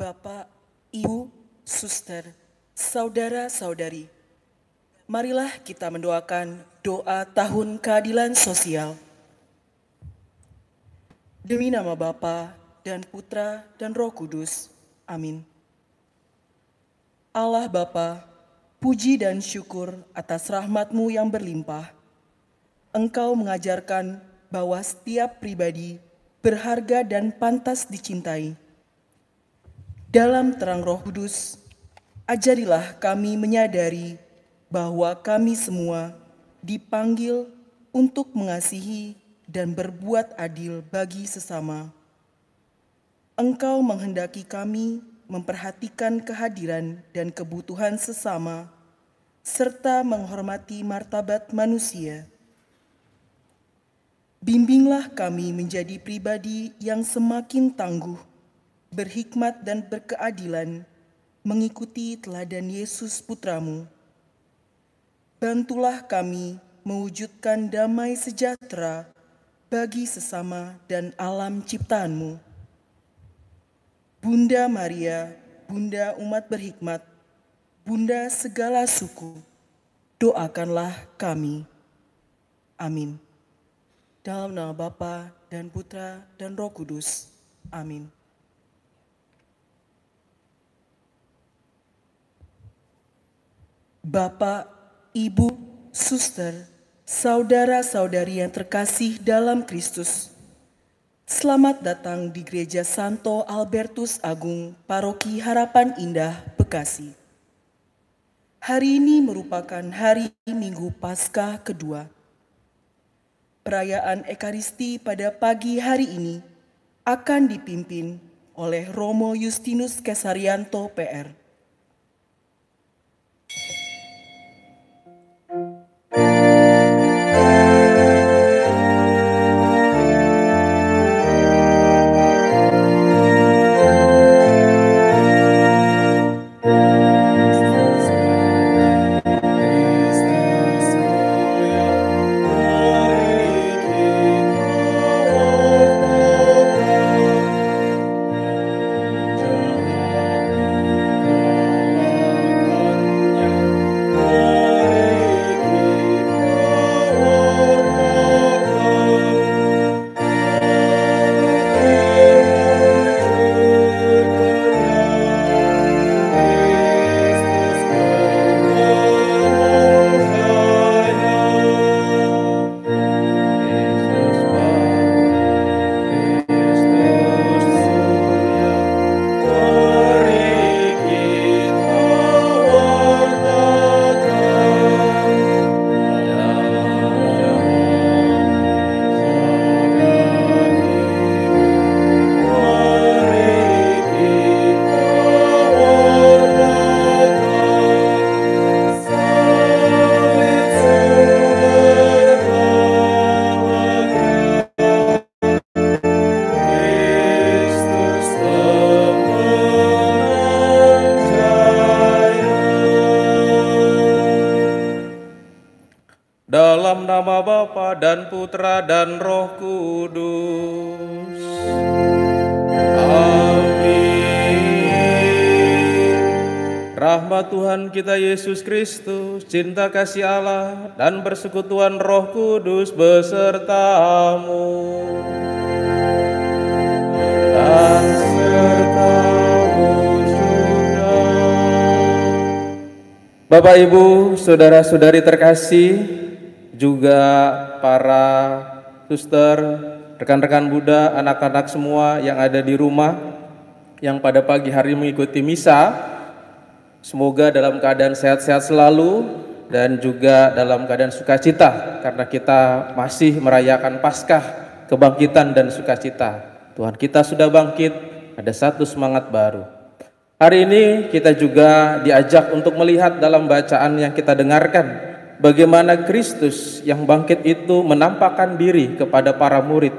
Bapak, Ibu, Suster, Saudara-saudari, marilah kita mendoakan doa Tahun Keadilan Sosial. Demi nama Bapa dan Putra dan Roh Kudus. Amin. Allah Bapa, puji dan syukur atas rahmat-Mu yang berlimpah. Engkau mengajarkan bahwa setiap pribadi berharga dan pantas dicintai. Dalam terang Roh Kudus, ajarilah kami menyadari bahwa kami semua dipanggil untuk mengasihi dan berbuat adil bagi sesama. Engkau menghendaki kami memperhatikan kehadiran dan kebutuhan sesama, serta menghormati martabat manusia. Bimbinglah kami menjadi pribadi yang semakin tangguh, berhikmat dan berkeadilan, mengikuti teladan Yesus Putramu. Bantulah kami mewujudkan damai sejahtera bagi sesama dan alam ciptaan-Mu. Bunda Maria, Bunda umat berhikmat, Bunda segala suku, doakanlah kami. Amin. Dalam nama Bapa dan Putra dan Roh Kudus. Amin. Bapak, Ibu, Suster, saudara-saudari yang terkasih dalam Kristus, selamat datang di Gereja Santo Albertus Agung, Paroki Harapan Indah, Bekasi. Hari ini merupakan hari Minggu Paskah kedua. Perayaan Ekaristi pada pagi hari ini akan dipimpin oleh Romo Justinus Kesarianto, PR. Dalam nama Bapa dan Putra dan Roh Kudus. Amin. Rahmat Tuhan kita Yesus Kristus, cinta kasih Allah, dan persekutuan Roh Kudus besertamu. Dan sertamu juga. Bapak, Ibu, saudara-saudari terkasih, juga para suster, rekan-rekan Buddha, anak-anak semua yang ada di rumah, yang pada pagi hari mengikuti misa, semoga dalam keadaan sehat-sehat selalu dan juga dalam keadaan sukacita, karena kita masih merayakan Paskah, kebangkitan dan sukacita. Tuhan kita sudah bangkit, ada satu semangat baru. Hari ini kita juga diajak untuk melihat dalam bacaan yang kita dengarkan, bagaimana Kristus yang bangkit itu menampakkan diri kepada para murid,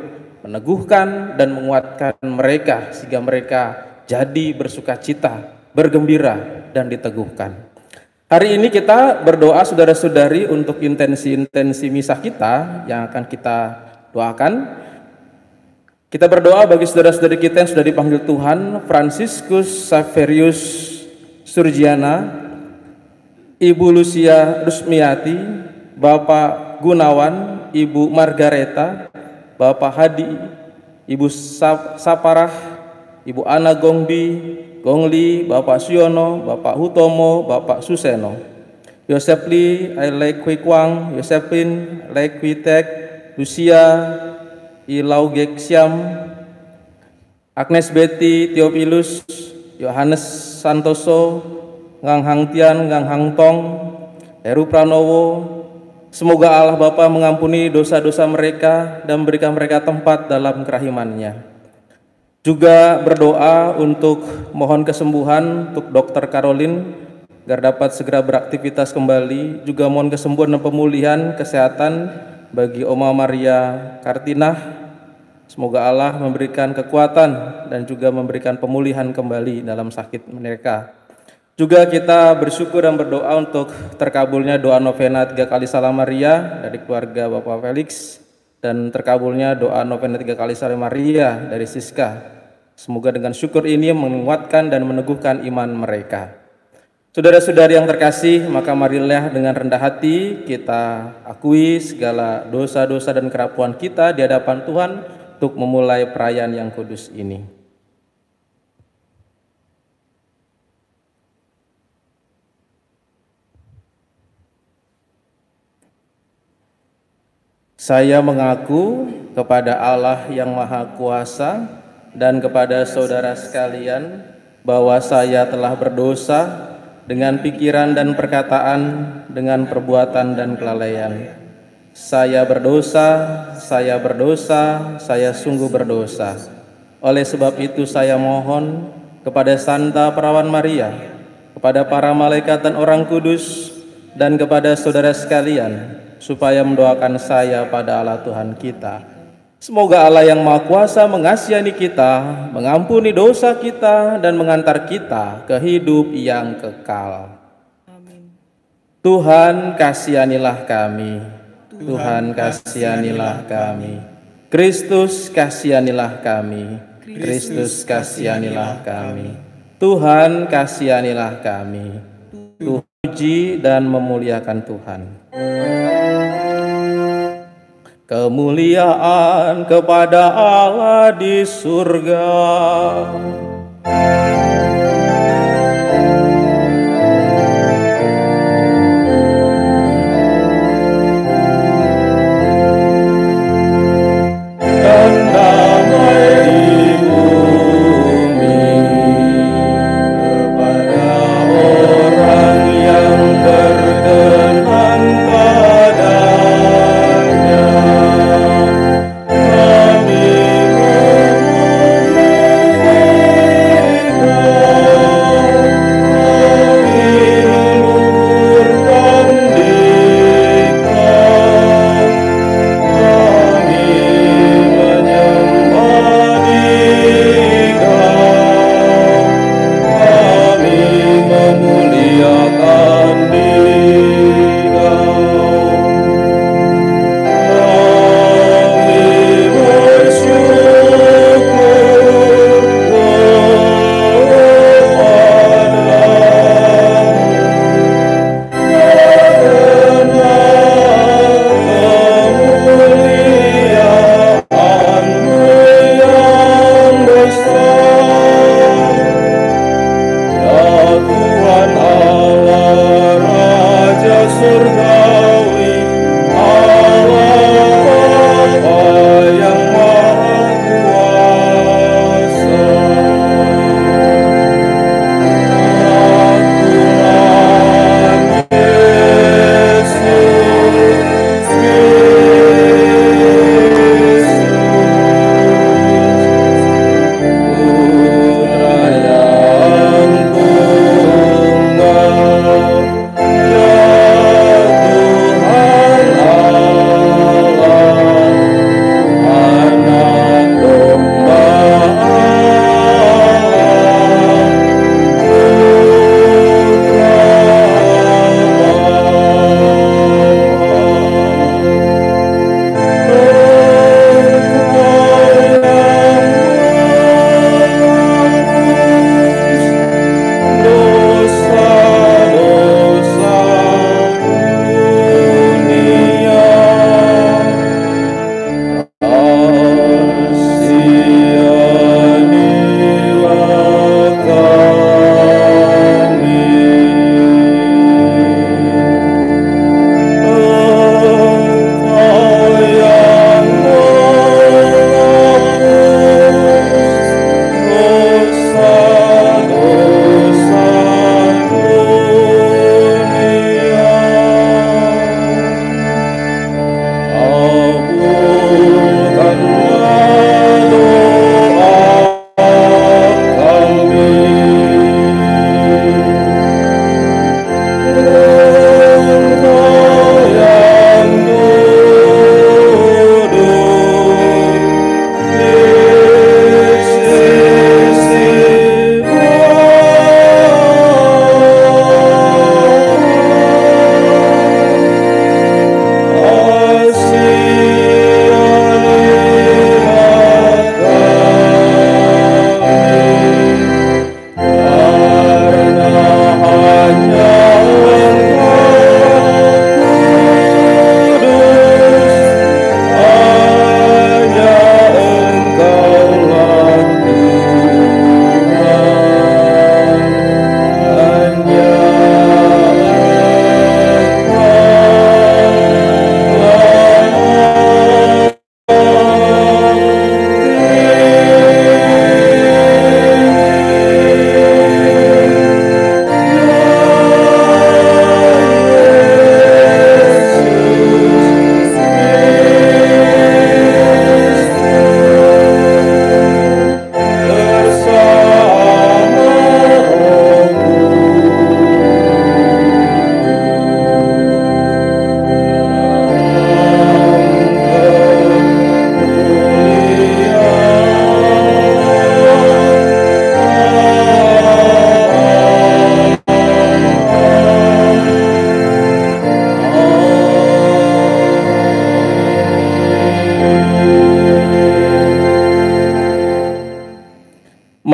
meneguhkan dan menguatkan mereka sehingga mereka jadi bersukacita, bergembira dan diteguhkan. Hari ini kita berdoa saudara-saudari untuk intensi-intensi misa kita yang akan kita doakan. Kita berdoa bagi saudara-saudari kita yang sudah dipanggil Tuhan, Franciscus Saverius Surgiana, Ibu Lucia Rusmiati, Bapak Gunawan, Ibu Margareta, Bapak Hadi, Ibu Saparah, Ibu Ana Gongli, Bapak Siono, Bapak Hutomo, Bapak Suseno, Yosepli, Ailek Kwikwang, Yosepin, Lek Kwitek, Lucia, Ilau Geksiam, Agnes Betty Theophilus, Yohanes Santoso, Ngang Hang Tian, Ngang Hang Tong, Heru Pranowo. Semoga Allah Bapa mengampuni dosa-dosa mereka dan memberikan mereka tempat dalam kerahiman-Nya. Juga berdoa untuk mohon kesembuhan untuk Dr. Caroline agar dapat segera beraktivitas kembali. Juga mohon kesembuhan dan pemulihan kesehatan bagi Oma Maria Kartinah. Semoga Allah memberikan kekuatan dan juga memberikan pemulihan kembali dalam sakit mereka. Juga kita bersyukur dan berdoa untuk terkabulnya doa novena 3 kali Salam Maria dari keluarga Bapak Felix, dan terkabulnya doa novena 3 kali Salam Maria dari Siska. Semoga dengan syukur ini menguatkan dan meneguhkan iman mereka. Saudara-saudari yang terkasih, maka marilah dengan rendah hati kita akui segala dosa-dosa dan kerapuan kita di hadapan Tuhan untuk memulai perayaan yang kudus ini. Saya mengaku kepada Allah yang Maha Kuasa dan kepada saudara sekalian bahwa saya telah berdosa dengan pikiran dan perkataan, dengan perbuatan dan kelalaian. Saya berdosa, saya sungguh berdosa. Oleh sebab itu saya mohon kepada Santa Perawan Maria, kepada para malaikat dan orang kudus, dan kepada saudara sekalian, supaya mendoakan saya pada Allah Tuhan kita. Semoga Allah yang Maha Kuasa mengasihani kita, mengampuni dosa kita, dan mengantar kita ke hidup yang kekal. Amin. Tuhan kasihanilah kami. Tuhan kasihanilah kami. Kristus kasihanilah kami. Kristus kasihanilah kami. Tuhan kasihanilah kami. Tuhan puji dan memuliakan Tuhan. Kemuliaan kepada Allah di surga. Dan damai di bumi kepada orang yang berkenan padanya. Kami memuliakan Dika, kami menyembah Dika, kami memuliakan Dika. Kami bersyukur kemuliaan-Mu yang besar, ya Tuhan Allah Raja Surgawi, Allah Bapa yang Maha Kuasa. Tuhan Yesus Putra yang tunggal, ya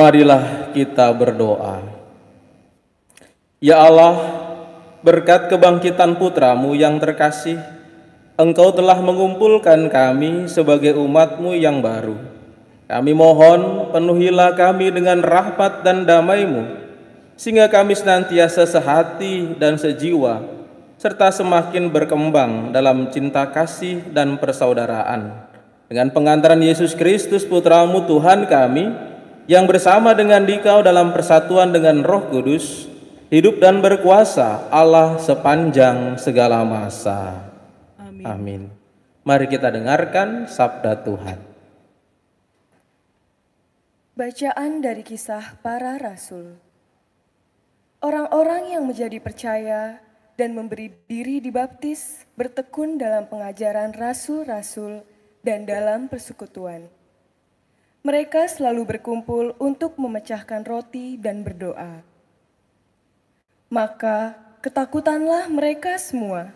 Marilah kita berdoa. Ya Allah, berkat kebangkitan putra-Mu yang terkasih, Engkau telah mengumpulkan kami sebagai umat-Mu yang baru. Kami mohon penuhilah kami dengan rahmat dan damai-Mu, sehingga kami senantiasa sehati dan sejiwa, serta semakin berkembang dalam cinta kasih dan persaudaraan. Dengan pengantaran Yesus Kristus Putra-Mu Tuhan kami, yang bersama dengan Dikau dalam persatuan dengan Roh Kudus, hidup dan berkuasa Allah sepanjang segala masa. Amin. Mari kita dengarkan sabda Tuhan. Bacaan dari Kisah Para Rasul. Orang-orang yang menjadi percaya dan memberi diri dibaptis bertekun dalam pengajaran rasul-rasul dan dalam persekutuan. Mereka selalu berkumpul untuk memecahkan roti dan berdoa. Maka ketakutanlah mereka semua.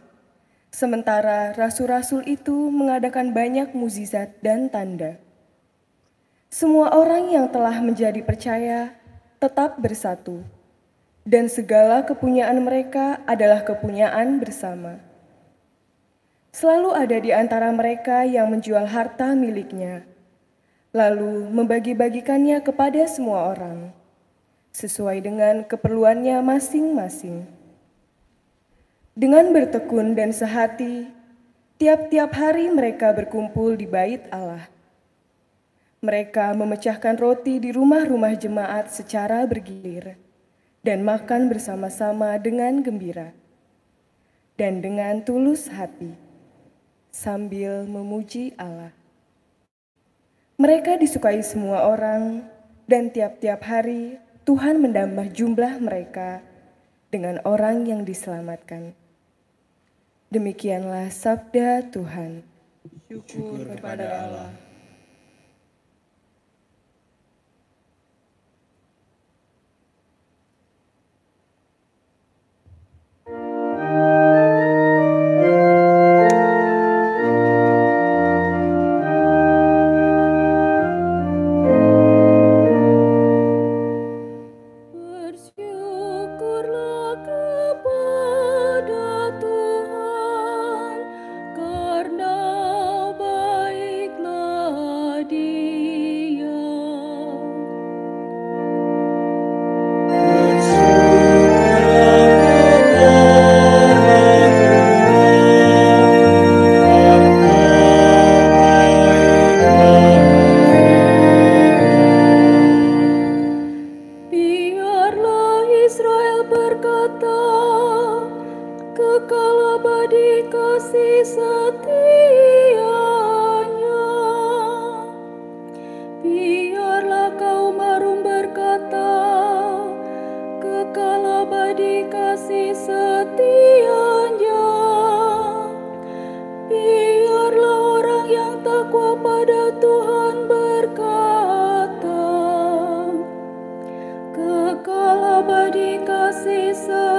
Sementara rasul-rasul itu mengadakan banyak mukjizat dan tanda. Semua orang yang telah menjadi percaya tetap bersatu, dan segala kepunyaan mereka adalah kepunyaan bersama. Selalu ada di antara mereka yang menjual harta miliknya, lalu membagi-bagikannya kepada semua orang, sesuai dengan keperluannya masing-masing. Dengan bertekun dan sehati, tiap-tiap hari mereka berkumpul di bait Allah. Mereka memecahkan roti di rumah-rumah jemaat secara bergilir dan makan bersama-sama dengan gembira dan dengan tulus hati, sambil memuji Allah. Mereka disukai semua orang, dan tiap-tiap hari Tuhan menambah jumlah mereka dengan orang yang diselamatkan. Demikianlah sabda Tuhan. Syukur kepada Allah. Bersyukurlah kepada Tuhan, karena baiklah Dia. Biarlah Israel berkata, kekal abadi kasih setianya. Biarlah kaum Arum berkata, kekal abadi kasih setianya. Biarlah orang yang takwa pada Tuhan berkata, kekal abadi kasih setianya.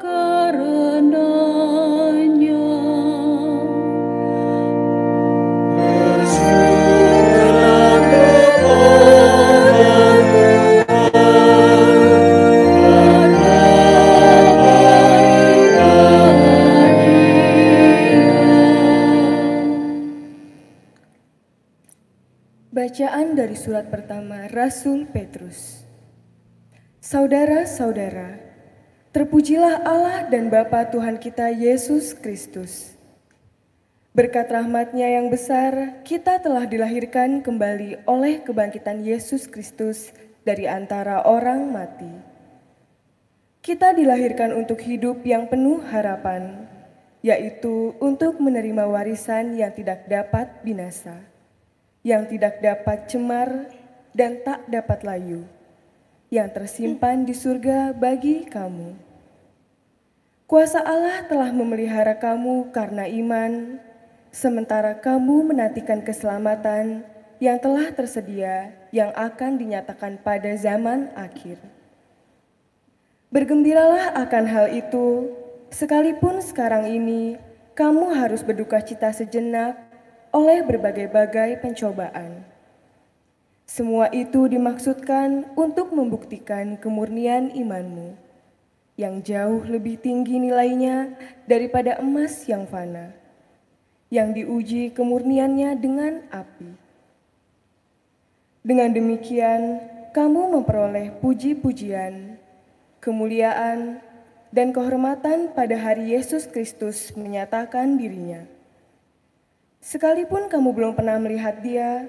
karenanya. Bacaan dari surat pertama Rasul Petrus. Saudara-saudara, terpujilah Allah dan Bapa Tuhan kita Yesus Kristus. Berkat rahmat-Nya yang besar, kita telah dilahirkan kembali oleh kebangkitan Yesus Kristus dari antara orang mati. Kita dilahirkan untuk hidup yang penuh harapan, yaitu untuk menerima warisan yang tidak dapat binasa, yang tidak dapat cemar dan tak dapat layu, yang tersimpan di surga bagi kamu. Kuasa Allah telah memelihara kamu karena iman, sementara kamu menantikan keselamatan yang telah tersedia yang akan dinyatakan pada zaman akhir. Bergembiralah akan hal itu, sekalipun sekarang ini kamu harus berduka cita sejenak oleh berbagai-bagai pencobaan. Semua itu dimaksudkan untuk membuktikan kemurnian imanmu, yang jauh lebih tinggi nilainya daripada emas yang fana, yang diuji kemurniannya dengan api. Dengan demikian, kamu memperoleh puji-pujian, kemuliaan, dan kehormatan pada hari Yesus Kristus menyatakan dirinya. Sekalipun kamu belum pernah melihat Dia,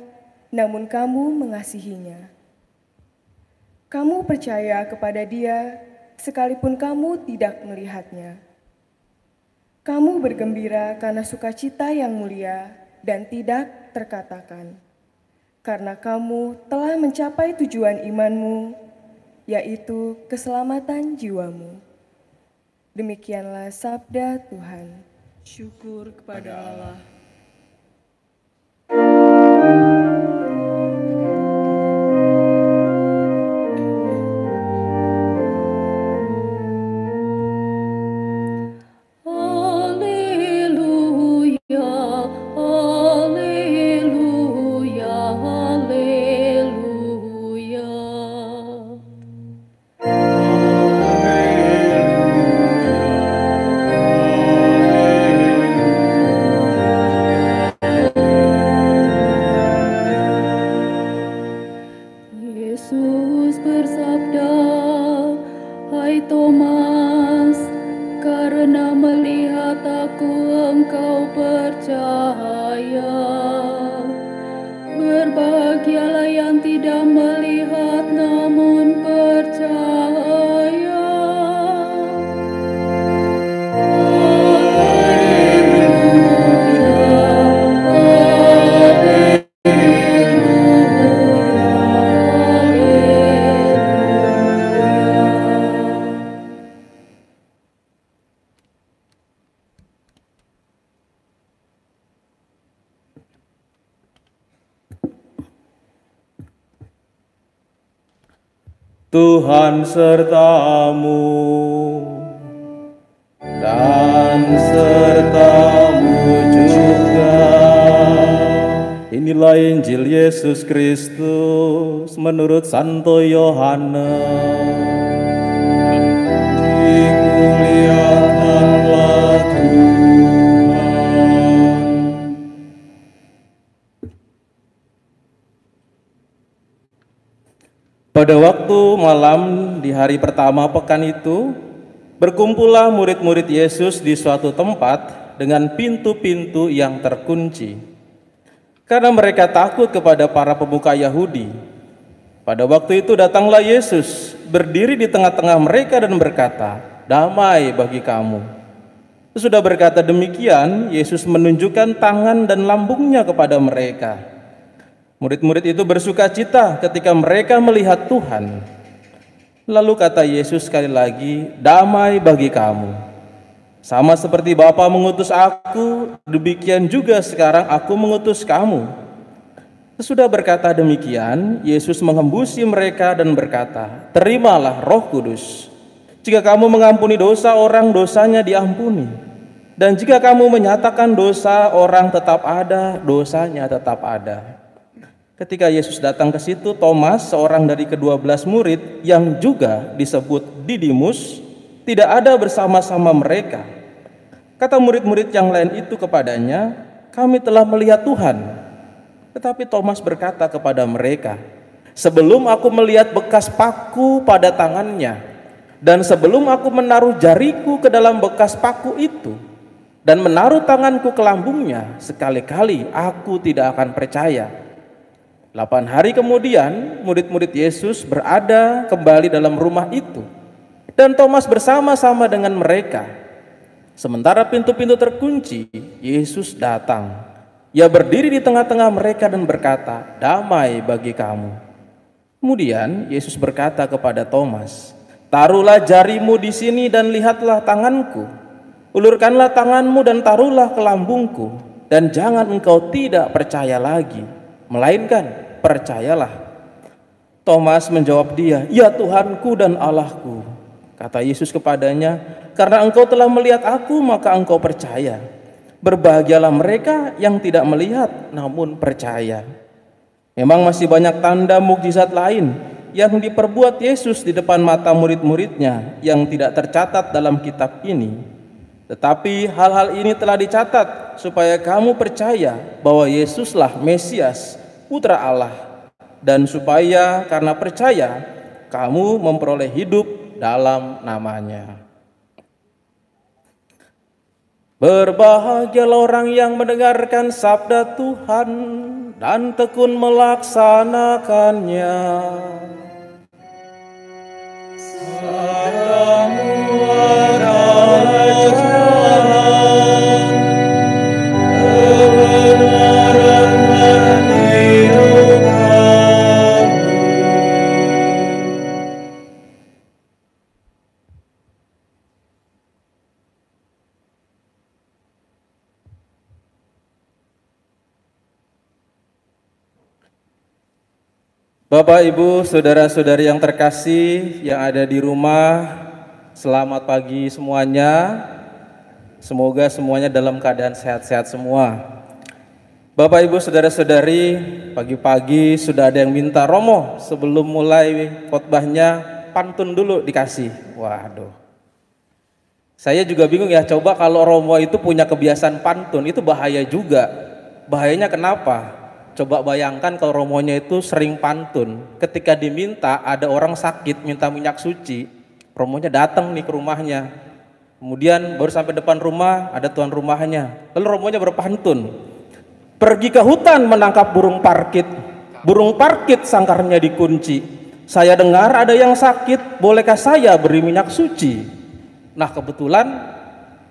namun kamu mengasihinya. Kamu percaya kepada Dia, sekalipun kamu tidak melihatnya. Kamu bergembira karena sukacita yang mulia dan tidak terkatakan, karena kamu telah mencapai tujuan imanmu, yaitu keselamatan jiwamu. Demikianlah sabda Tuhan. Syukur kepada Allah. Yesus bersabda, "Hai Thomas, karena melihat Aku engkau percaya. Berbahagialah yang tidak melihat namun percaya." Tuhan sertamu dan sertamu juga. Inilah Injil Yesus Kristus menurut Santo Yohanes. Dimuliakanlah Tuhan. Pada waktu malam di hari pertama pekan itu, berkumpullah murid-murid Yesus di suatu tempat dengan pintu-pintu yang terkunci, karena mereka takut kepada para pemuka Yahudi. Pada waktu itu datanglah Yesus, berdiri di tengah-tengah mereka dan berkata, "Damai bagi kamu." Sesudah berkata demikian, Yesus menunjukkan tangan dan lambungnya kepada mereka. Murid-murid itu bersuka cita ketika mereka melihat Tuhan. Lalu kata Yesus sekali lagi, "Damai bagi kamu. Sama seperti Bapa mengutus Aku, demikian juga sekarang Aku mengutus kamu." Sesudah berkata demikian, Yesus mengembusi mereka dan berkata, "Terimalah Roh Kudus. Jika kamu mengampuni dosa orang, dosanya diampuni. Dan jika kamu menyatakan dosa orang tetap ada, dosanya tetap ada. Ketika Yesus datang ke situ, Thomas, seorang dari ke-12 murid yang juga disebut Didimus, tidak ada bersama-sama mereka. Kata murid-murid yang lain itu kepadanya, "Kami telah melihat Tuhan." Tetapi Thomas berkata kepada mereka, "Sebelum aku melihat bekas paku pada tangannya, dan sebelum aku menaruh jariku ke dalam bekas paku itu, dan menaruh tanganku ke lambungnya, sekali-kali aku tidak akan percaya." 8 hari kemudian, murid-murid Yesus berada kembali dalam rumah itu, dan Thomas bersama-sama dengan mereka. Sementara pintu-pintu terkunci, Yesus datang. Ia berdiri di tengah-tengah mereka dan berkata, "Damai bagi kamu." Kemudian Yesus berkata kepada Thomas, "Taruhlah jarimu di sini dan lihatlah tanganku. Ulurkanlah tanganmu dan taruhlah ke lambungku. Dan jangan engkau tidak percaya lagi, melainkan percayalah." Thomas menjawab dia, "Ya Tuhanku dan Allahku." Kata Yesus kepadanya, "Karena engkau telah melihat aku, maka engkau percaya. Berbahagialah mereka yang tidak melihat namun percaya." Memang masih banyak tanda mukjizat lain yang diperbuat Yesus di depan mata murid-muridnya yang tidak tercatat dalam kitab ini. Tetapi hal-hal ini telah dicatat supaya kamu percaya bahwa Yesuslah Mesias, Putra Allah, dan supaya karena percaya kamu memperoleh hidup dalam namanya. Berbahagialah orang yang mendengarkan sabda Tuhan dan tekun melaksanakannya. Salamu adalah jalan kebenaran dan hidup. Bapak, Ibu, saudara-saudari yang terkasih yang ada di rumah, selamat pagi semuanya. Semoga semuanya dalam keadaan sehat-sehat semua. Bapak, Ibu, saudara-saudari, pagi-pagi sudah ada yang minta, "Romo, sebelum mulai khotbahnya pantun dulu dikasih." Waduh. Saya juga bingung ya, coba kalau Romo itu punya kebiasaan pantun, itu bahaya juga. Bahayanya kenapa? Coba bayangkan kalau romonya itu sering pantun, ketika diminta ada orang sakit minta minyak suci, romonya datang nih ke rumahnya, kemudian baru sampai depan rumah ada tuan rumahnya, lalu romonya berpantun, "Pergi ke hutan menangkap burung parkit sangkarnya dikunci, saya dengar ada yang sakit, bolehkah saya beri minyak suci?" Nah kebetulan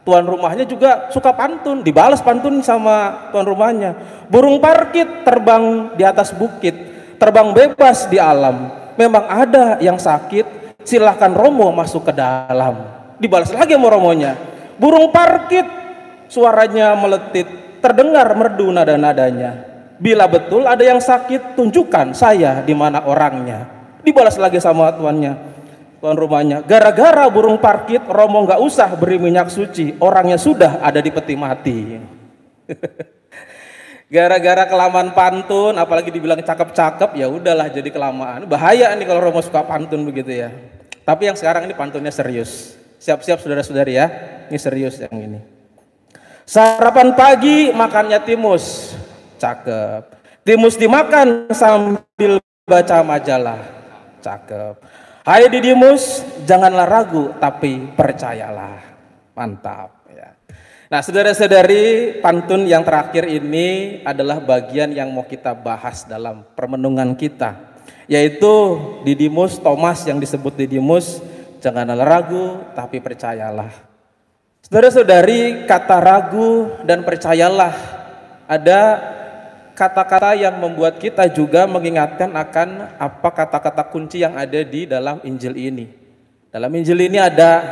tuan rumahnya juga suka pantun, dibalas pantun sama tuan rumahnya. "Burung parkit terbang di atas bukit, terbang bebas di alam. Memang ada yang sakit, silahkan Romo masuk ke dalam." Dibalas lagi sama romonya. "Burung parkit suaranya meletit, terdengar merdu nada-nadanya. Bila betul ada yang sakit, tunjukkan saya di mana orangnya." Dibalas lagi sama tuan rumahnya. "Gara-gara burung parkit, Romo nggak usah beri minyak suci, orangnya sudah ada di peti mati." Gara-gara kelamaan pantun, apalagi dibilang cakep-cakep, ya udahlah jadi kelamaan. Bahaya nih kalau Romo suka pantun begitu ya. Tapi yang sekarang ini pantunnya serius. Siap-siap saudara-saudari ya, ini serius yang ini. "Sarapan pagi makannya timus." Cakep. "Timus dimakan sambil baca majalah." Cakep. "Hai Didimus, janganlah ragu tapi percayalah." Mantap ya. Nah, saudara-saudari, pantun yang terakhir ini adalah bagian yang mau kita bahas dalam permenungan kita, yaitu Didimus, Thomas yang disebut Didimus, janganlah ragu tapi percayalah. Saudara-saudari, kata ragu dan percayalah ada kata-kata yang membuat kita juga mengingatkan akan apa kata-kata kunci yang ada di dalam Injil ini. Dalam Injil ini ada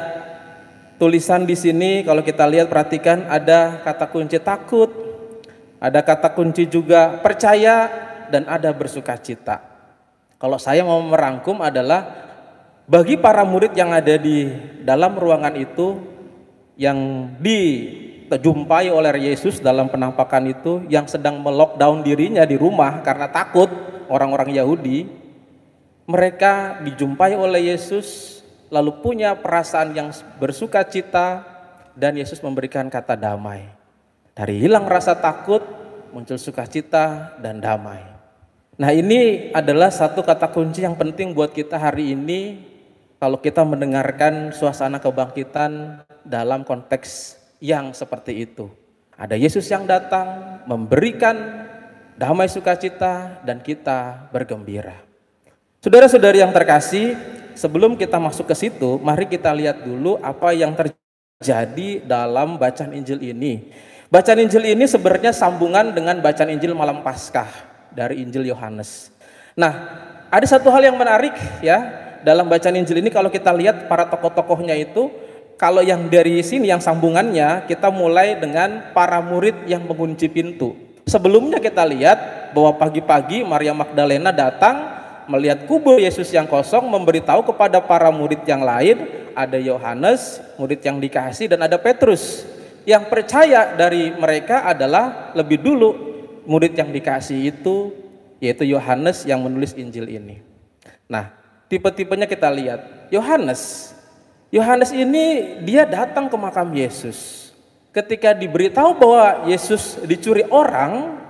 tulisan di sini, kalau kita lihat perhatikan ada kata kunci takut, ada kata kunci juga percaya, dan ada bersukacita. Kalau saya mau merangkum adalah Bagi para murid yang ada di dalam ruangan itu, yang dijumpai oleh Yesus dalam penampakan itu, yang sedang melockdown dirinya di rumah karena takut orang-orang Yahudi, mereka dijumpai oleh Yesus lalu punya perasaan yang bersuka cita, dan Yesus memberikan kata damai. Dari hilang rasa takut muncul sukacita dan damai. Nah, ini adalah satu kata kunci yang penting buat kita hari ini kalau kita mendengarkan suasana kebangkitan dalam konteks yang seperti itu. Ada Yesus yang datang memberikan damai sukacita dan kita bergembira. Saudara-saudari yang terkasih, sebelum kita masuk ke situ, mari kita lihat dulu apa yang terjadi dalam bacaan Injil ini. Bacaan Injil ini sebenarnya sambungan dengan bacaan Injil malam Paskah dari Injil Yohanes. Nah, ada satu hal yang menarik ya. Dalam bacaan Injil ini kalau kita lihat para tokoh-tokohnya itu, kalau yang dari sini yang sambungannya kita mulai dengan para murid yang mengunci pintu. Sebelumnya kita lihat bahwa pagi-pagi Maria Magdalena datang melihat kubur Yesus yang kosong, memberitahu kepada para murid yang lain, ada Yohanes, murid yang dikasih, dan ada Petrus. Yang percaya dari mereka adalah lebih dulu murid yang dikasih itu, yaitu Yohanes yang menulis Injil ini. Nah, tipe-tipenya kita lihat. Yohanes ini dia datang ke makam Yesus. Ketika diberitahu bahwa Yesus dicuri orang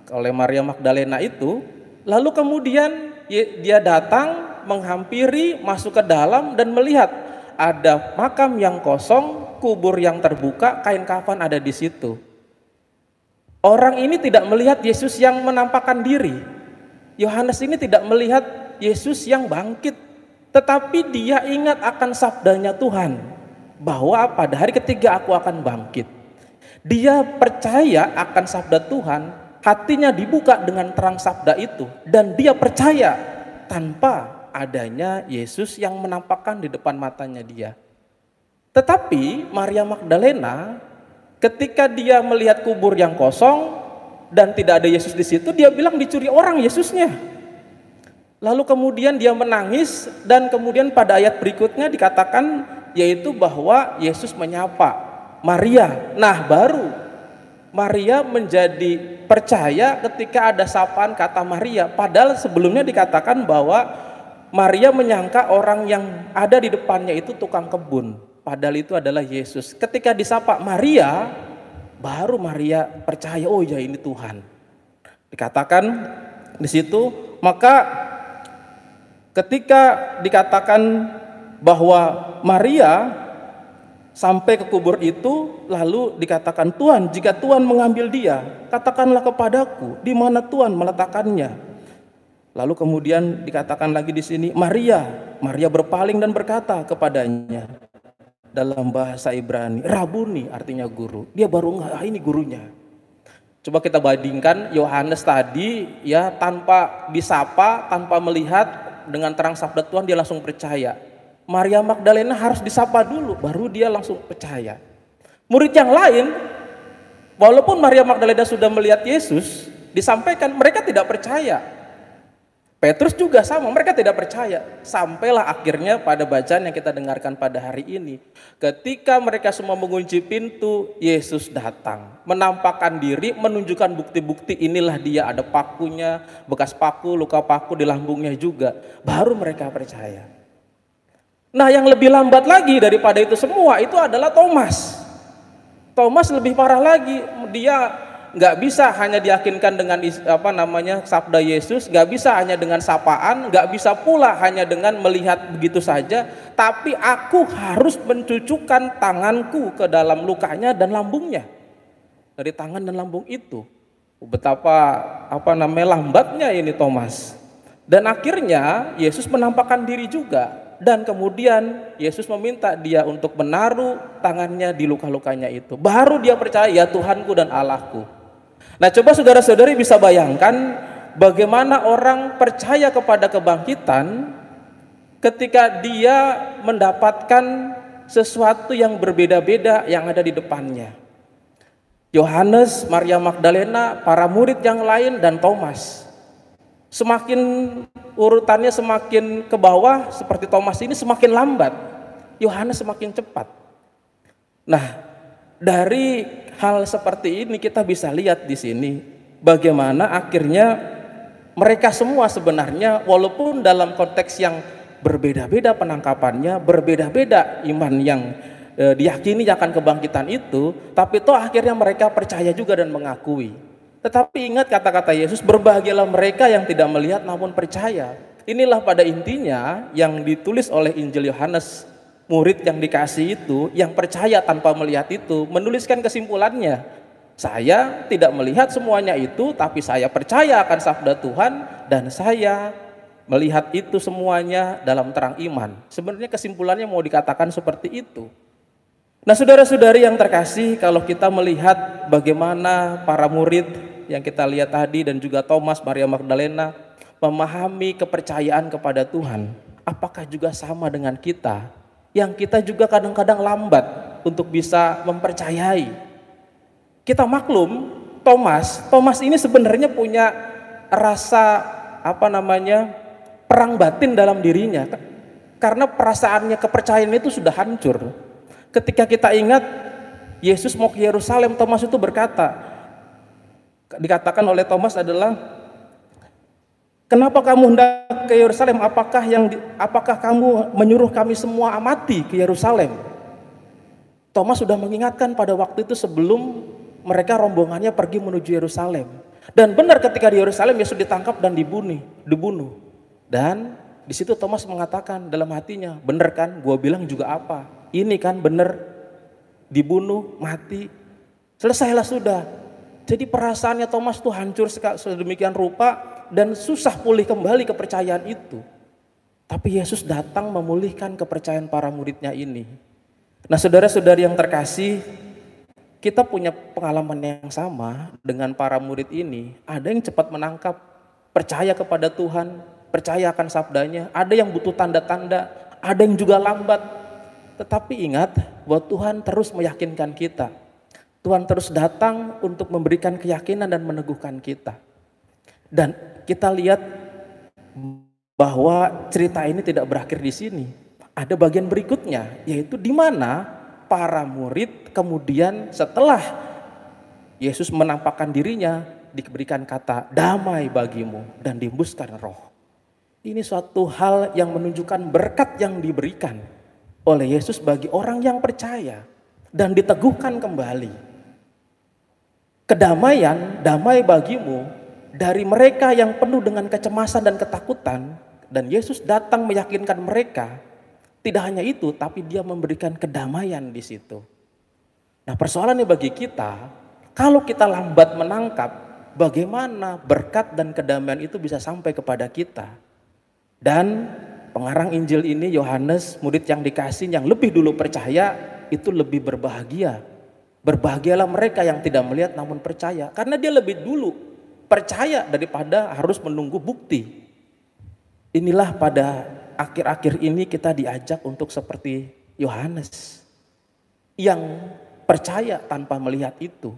oleh Maria Magdalena itu, lalu kemudian dia datang menghampiri, masuk ke dalam dan melihat ada makam yang kosong, kubur yang terbuka, kain kafan ada di situ. Orang ini tidak melihat Yesus yang menampakkan diri. Yohanes ini tidak melihat Yesus yang bangkit, tetapi dia ingat akan sabdanya Tuhan bahwa pada hari ketiga aku akan bangkit. Dia percaya akan sabda Tuhan, hatinya dibuka dengan terang sabda itu, dan dia percaya tanpa adanya Yesus yang menampakkan di depan matanya dia. Tetapi Maria Magdalena ketika dia melihat kubur yang kosong dan tidak ada Yesus di situ, dia bilang dicuri orang Yesusnya. Lalu kemudian dia menangis, dan kemudian pada ayat berikutnya dikatakan yaitu bahwa Yesus menyapa Maria. Nah, baru Maria menjadi percaya ketika ada sapaan kata Maria. Padahal sebelumnya dikatakan bahwa Maria menyangka orang yang ada di depannya itu tukang kebun. Padahal itu adalah Yesus. Ketika disapa Maria, baru Maria percaya, oh ya ini Tuhan. Dikatakan di situ, maka ketika dikatakan bahwa Maria sampai ke kubur itu, lalu dikatakan, Tuhan, jika Tuhan mengambil dia, katakanlah kepadaku di mana Tuhan meletakkannya. Lalu kemudian dikatakan lagi di sini, Maria berpaling dan berkata kepadanya dalam bahasa Ibrani, Rabuni, artinya guru. Dia baru ini gurunya. Coba kita bandingkan Yohanes tadi ya, tanpa disapa, tanpa melihat, dengan terang sabda Tuhan dia langsung percaya. Maria Magdalena harus disapa dulu, baru dia langsung percaya. Murid yang lain, walaupun Maria Magdalena sudah melihat Yesus, disampaikan, mereka tidak percaya. Petrus juga sama, mereka tidak percaya. Sampailah akhirnya pada bacaan yang kita dengarkan pada hari ini. Ketika mereka semua mengunci pintu, Yesus datang, menampakkan diri, menunjukkan bukti-bukti, inilah dia, ada pakunya, bekas paku, luka paku di lambungnya juga. Baru mereka percaya. Nah, yang lebih lambat lagi daripada itu semua itu adalah Thomas. Thomas lebih parah lagi, dia nggak bisa hanya diyakinkan dengan sabda Yesus, nggak bisa hanya dengan sapaan, nggak bisa pula hanya dengan melihat begitu saja, tapi aku harus mencucukkan tanganku ke dalam lukanya dan lambungnya. Dari tangan dan lambung itu, betapa lambatnya ini Thomas. Dan akhirnya Yesus menampakkan diri juga. Dan kemudian Yesus meminta dia untuk menaruh tangannya di luka-lukanya itu. Baru dia percaya, ya Tuhanku dan Allahku. Nah, coba saudara-saudari bisa bayangkan bagaimana orang percaya kepada kebangkitan ketika dia mendapatkan sesuatu yang berbeda-beda yang ada di depannya. Yohanes, Maria Magdalena, para murid yang lain, dan Thomas. Semakin urutannya semakin ke bawah seperti Thomas ini semakin lambat, Yohanes semakin cepat. Nah, dari hal seperti ini kita bisa lihat di sini bagaimana akhirnya mereka semua sebenarnya walaupun dalam konteks yang berbeda-beda penangkapannya, berbeda-beda iman yang diyakini akan kebangkitan itu, tapi toh akhirnya mereka percaya juga dan mengakui. Tetapi ingat kata-kata Yesus, berbahagialah mereka yang tidak melihat namun percaya. Inilah pada intinya yang ditulis oleh Injil Yohanes. Murid yang dikasih itu, yang percaya tanpa melihat itu, menuliskan kesimpulannya. Saya tidak melihat semuanya itu, tapi saya percaya akan sabda Tuhan, dan saya melihat itu semuanya dalam terang iman. Sebenarnya kesimpulannya mau dikatakan seperti itu. Nah, saudara-saudari yang terkasih, kalau kita melihat bagaimana para murid yang kita lihat tadi dan juga Thomas, Maria Magdalena memahami kepercayaan kepada Tuhan, apakah juga sama dengan kita? Yang kita juga kadang-kadang lambat untuk bisa mempercayai. Kita maklum, Thomas ini sebenarnya punya rasa perang batin dalam dirinya, karena perasaannya, kepercayaan itu sudah hancur. Ketika kita ingat Yesus mau ke Yerusalem, Thomas itu dikatakan oleh Thomas adalah, kenapa kamu hendak ke Yerusalem? Apakah kamu menyuruh kami semua mati ke Yerusalem? Thomas sudah mengingatkan pada waktu itu sebelum mereka rombongannya pergi menuju Yerusalem. Dan benar ketika di Yerusalem Yesus ditangkap dan dibunuh. Dan di situ Thomas mengatakan dalam hatinya, benar kan? Gua bilang juga apa? Ini kan benar, dibunuh, mati, selesailah sudah. Jadi perasaannya Thomas itu hancur sedemikian rupa dan susah pulih kembali kepercayaan itu. Tapi Yesus datang memulihkan kepercayaan para muridnya ini. Nah, saudara-saudari yang terkasih, kita punya pengalaman yang sama dengan para murid ini. Ada yang cepat menangkap, percaya kepada Tuhan, percaya akan sabdanya. Ada yang butuh tanda-tanda, ada yang juga lambat. Tetapi ingat bahwa Tuhan terus meyakinkan kita. Tuhan terus datang untuk memberikan keyakinan dan meneguhkan kita. Dan kita lihat bahwa cerita ini tidak berakhir di sini. Ada bagian berikutnya, yaitu di mana para murid kemudian setelah Yesus menampakkan dirinya, diberikan kata damai bagimu dan dihembuskan roh. Ini suatu hal yang menunjukkan berkat yang diberikan oleh Yesus bagi orang yang percaya dan diteguhkan kembali. Kedamaian, damai bagimu dari mereka yang penuh dengan kecemasan dan ketakutan, dan Yesus datang meyakinkan mereka. Tidak hanya itu, tapi dia memberikan kedamaian di situ. Nah, persoalannya bagi kita, kalau kita lambat menangkap bagaimana berkat dan kedamaian itu bisa sampai kepada kita. Dan pengarang Injil ini, Yohanes, murid yang dikasih yang lebih dulu percaya, itu lebih berbahagia. Berbahagialah mereka yang tidak melihat namun percaya. Karena dia lebih dulu percaya daripada harus menunggu bukti. Inilah pada akhir-akhir ini kita diajak untuk seperti Yohanes. Yang percaya tanpa melihat itu.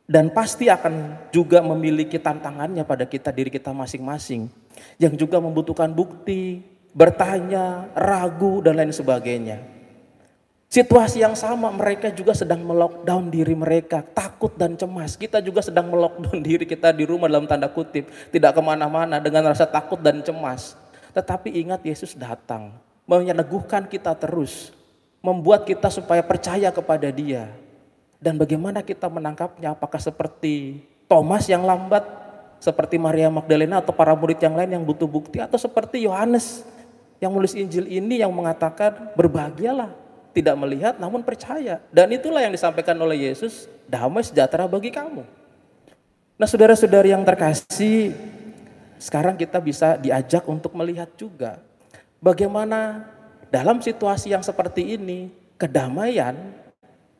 Dan pasti akan juga memiliki tantangannya pada kita, diri kita masing-masing. Yang juga membutuhkan bukti, bertanya, ragu, dan lain sebagainya. Situasi yang sama, mereka juga sedang melockdown diri mereka, takut dan cemas. Kita juga sedang melockdown diri kita di rumah dalam tanda kutip, tidak kemana-mana dengan rasa takut dan cemas. Tetapi ingat, Yesus datang, meneguhkan kita terus, membuat kita supaya percaya kepada Dia. Dan bagaimana kita menangkapnya? Apakah seperti Thomas yang lambat, seperti Maria Magdalena atau para murid yang lain yang butuh bukti, atau seperti Yohanes yang menulis Injil ini yang mengatakan berbahagialah tidak melihat namun percaya. Dan itulah yang disampaikan oleh Yesus, damai sejahtera bagi kamu. Nah, saudara-saudari yang terkasih, sekarang kita bisa diajak untuk melihat juga bagaimana dalam situasi yang seperti ini, kedamaian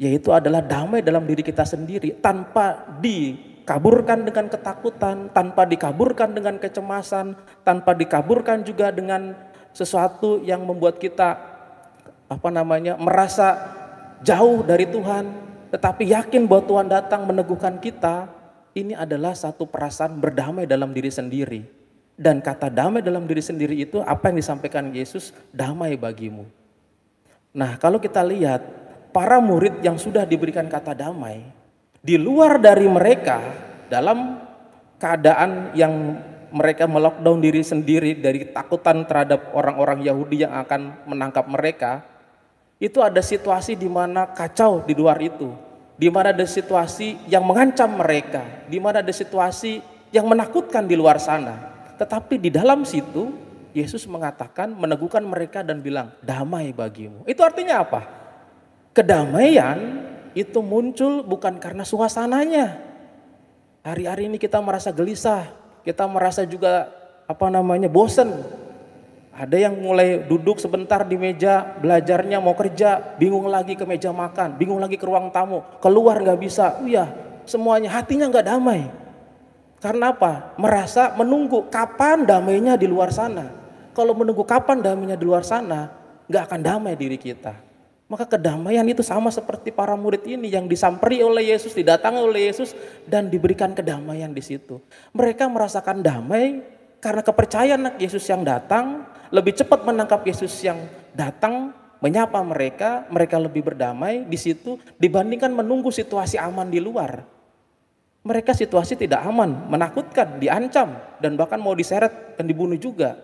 yaitu adalah damai dalam diri kita sendiri tanpa dikaburkan dengan ketakutan, tanpa dikaburkan dengan kecemasan, tanpa dikaburkan juga dengan sesuatu yang membuat kita merasa jauh dari Tuhan, tetapi yakin bahwa Tuhan datang meneguhkan kita. Ini adalah satu perasaan berdamai dalam diri sendiri. Dan kata damai dalam diri sendiri itu apa yang disampaikan Yesus, damai bagimu. Nah, kalau kita lihat para murid yang sudah diberikan kata damai, di luar dari mereka dalam keadaan yang mereka melockdown diri sendiri dari ketakutan terhadap orang-orang Yahudi yang akan menangkap mereka, itu ada situasi di mana kacau di luar itu, di mana ada situasi yang mengancam mereka, di mana ada situasi yang menakutkan di luar sana. Tetapi di dalam situ Yesus mengatakan, meneguhkan mereka dan bilang, damai bagimu. Itu artinya apa? Kedamaian itu muncul bukan karena suasananya. Hari-hari ini kita merasa gelisah, kita merasa juga bosen. Ada yang mulai duduk sebentar di meja belajarnya mau kerja, bingung lagi ke meja makan, bingung lagi ke ruang tamu, keluar nggak bisa. Semuanya hatinya nggak damai. Karena apa? Merasa menunggu kapan damainya di luar sana. Kalau menunggu kapan damainya di luar sana, nggak akan damai diri kita. Maka kedamaian itu sama seperti para murid ini yang disamperi oleh Yesus, didatangi oleh Yesus dan diberikan kedamaian di situ. Mereka merasakan damai karena kepercayaan Yesus yang datang, lebih cepat menangkap Yesus yang datang menyapa mereka, mereka lebih berdamai di situ dibandingkan menunggu situasi aman di luar. Mereka situasi tidak aman, menakutkan, diancam, dan bahkan mau diseret dan dibunuh juga.